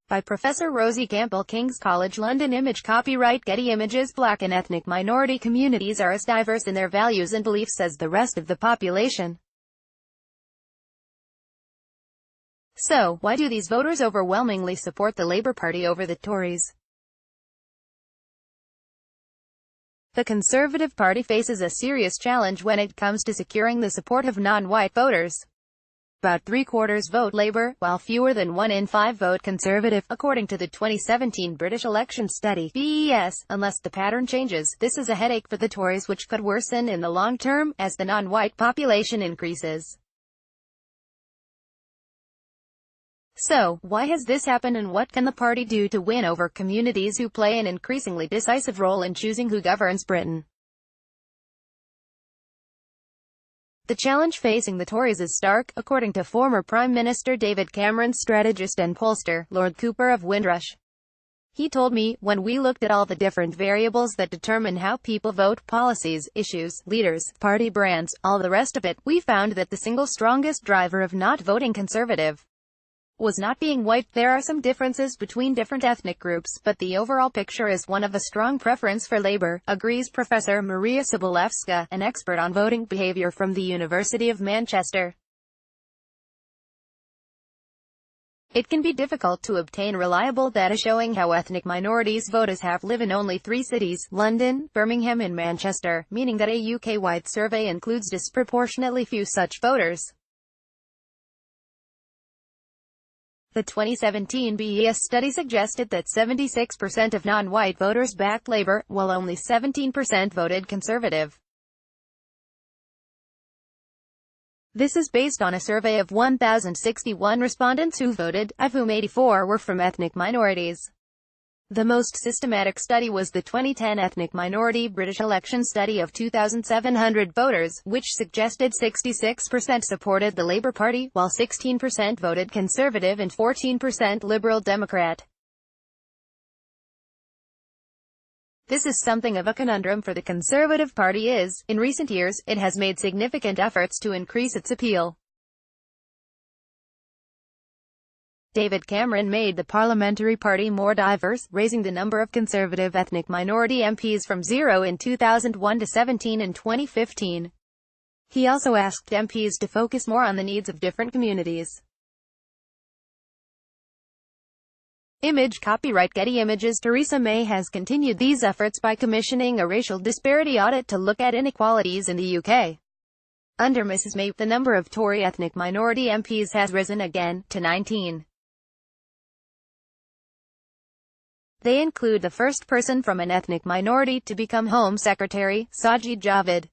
By Professor Rosie Campbell, King's College London. Image copyright Getty Images. Black and ethnic minority communities are as diverse in their values and beliefs as the rest of the population. So, why do these voters overwhelmingly support the Labour Party over the Tories? The Conservative Party faces a serious challenge when it comes to securing the support of non-white voters. About 3/4 vote Labour, while fewer than 1 in 5 vote Conservative, according to the 2017 British election study, BES. Unless the pattern changes, this is a headache for the Tories which could worsen in the long term, as the non-white population increases. So, why has this happened and what can the party do to win over communities who play an increasingly decisive role in choosing who governs Britain? The challenge facing the Tories is stark, according to former Prime Minister David Cameron's strategist and pollster, Lord Cooper of Windrush. He told me, when we looked at all the different variables that determine how people vote, policies, issues, leaders, party brands, all the rest of it, we found that the single strongest driver of not voting Conservative was not being white. There are some differences between different ethnic groups, but the overall picture is one of a strong preference for Labour, agrees Professor Maria Sobolewska, an expert on voting behaviour from the University of Manchester. It can be difficult to obtain reliable data showing how ethnic minorities vote as half live in only 3 cities, London, Birmingham and Manchester, meaning that a UK-wide survey includes disproportionately few such voters. The 2017 BES study suggested that 76% of non-white voters backed Labour, while only 17% voted Conservative. This is based on a survey of 1,061 respondents who voted, of whom 84 were from ethnic minorities. The most systematic study was the 2010 Ethnic Minority British Election Study of 2,700 voters, which suggested 66% supported the Labour Party, while 16% voted Conservative and 14% Liberal Democrat. This is something of a conundrum for the Conservative Party as, in recent years, it has made significant efforts to increase its appeal. David Cameron made the parliamentary party more diverse, raising the number of Conservative ethnic minority MPs from 0 in 2001 to 17 in 2015. He also asked MPs to focus more on the needs of different communities. Image copyright Getty Images. Theresa May has continued these efforts by commissioning a racial disparity audit to look at inequalities in the UK. Under Mrs May, the number of Tory ethnic minority MPs has risen again, to 19. They include the first person from an ethnic minority to become Home Secretary, Sajid Javid.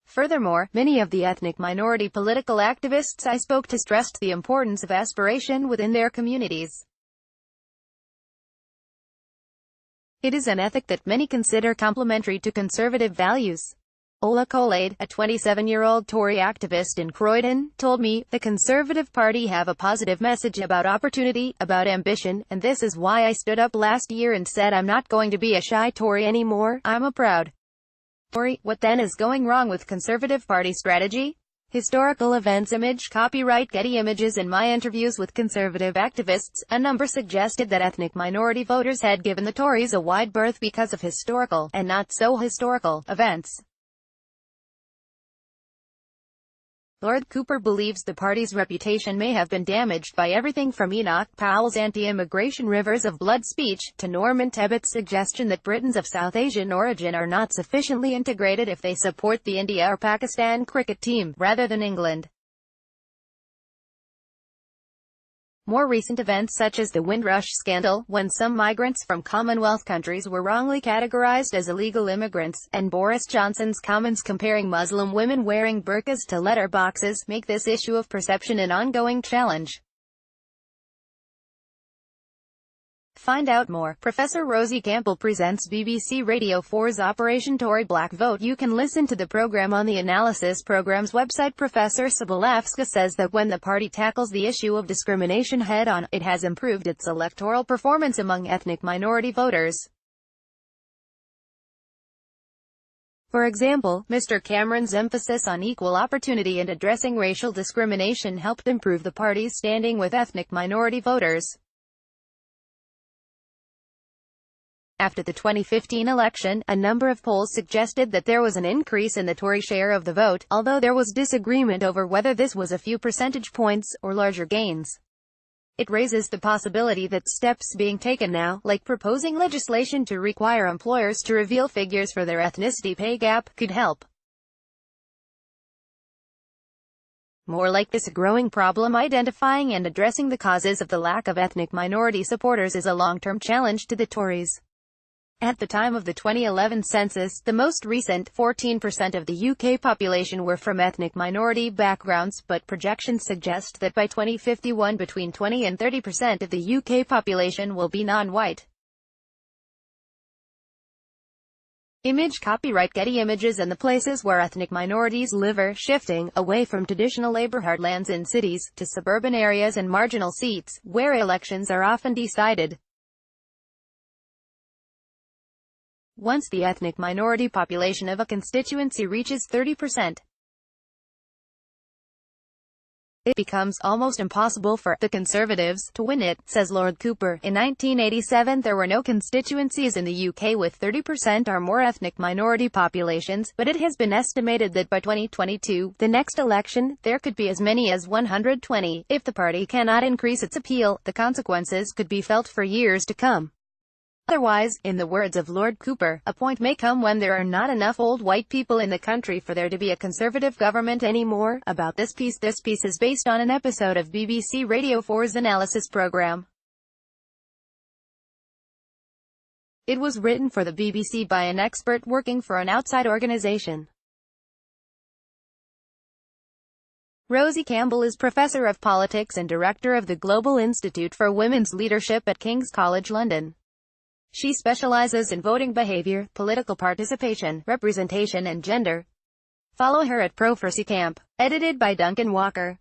Furthermore, many of the ethnic minority political activists I spoke to stressed the importance of aspiration within their communities. It is an ethic that many consider complementary to Conservative values. Ola Colade, a 27-year-old Tory activist in Croydon, told me, the Conservative Party have a positive message about opportunity, about ambition, and this is why I stood up last year and said I'm not going to be a shy Tory anymore, I'm a proud Tory. What then is going wrong with Conservative Party strategy? Historical events. Image copyright Getty Images. In my interviews with Conservative activists, a number suggested that ethnic minority voters had given the Tories a wide berth because of historical, and not so historical, events. Lord Cooper believes the party's reputation may have been damaged by everything from Enoch Powell's anti-immigration rivers of blood speech, to Norman Tebbit's suggestion that Britons of South Asian origin are not sufficiently integrated if they support the India or Pakistan cricket team, rather than England. More recent events such as the Windrush scandal, when some migrants from Commonwealth countries were wrongly categorized as illegal immigrants, and Boris Johnson's comments comparing Muslim women wearing burqas to letter boxes, make this issue of perception an ongoing challenge. Find out more. Professor Rosie Campbell presents BBC Radio 4's Operation Tory Black Vote. You can listen to the program on the Analysis program's website. Professor Sobolewska says that when the party tackles the issue of discrimination head-on, it has improved its electoral performance among ethnic minority voters. For example, Mr. Cameron's emphasis on equal opportunity and addressing racial discrimination helped improve the party's standing with ethnic minority voters. After the 2015 election, a number of polls suggested that there was an increase in the Tory share of the vote, although there was disagreement over whether this was a few percentage points, or larger gains. It raises the possibility that steps being taken now, like proposing legislation to require employers to reveal figures for their ethnicity pay gap, could help. More like this, a growing problem identifying and addressing the causes of the lack of ethnic minority supporters is a long-term challenge to the Tories. At the time of the 2011 census, the most recent, 14% of the UK population were from ethnic minority backgrounds, but projections suggest that by 2051 between 20 and 30% of the UK population will be non-white. Image copyright Getty Images. And the places where ethnic minorities live are shifting, away from traditional labor heartlands in cities, to suburban areas and marginal seats, where elections are often decided. Once the ethnic minority population of a constituency reaches 30%, it becomes almost impossible for the Conservatives to win it, says Lord Cooper. In 1987 there were no constituencies in the UK with 30% or more ethnic minority populations, but it has been estimated that by 2022, the next election, there could be as many as 120. If the party cannot increase its appeal, the consequences could be felt for years to come. Otherwise, in the words of Lord Cooper, a point may come when there are not enough old white people in the country for there to be a Conservative government anymore. About this piece is based on an episode of BBC Radio 4's analysis programme. It was written for the BBC by an expert working for an outside organisation. Rosie Campbell is Professor of Politics and Director of the Global Institute for Women's Leadership at King's College London. She specializes in voting behavior, political participation, representation and gender. Follow her at Prophecy Camp. Edited by Duncan Walker.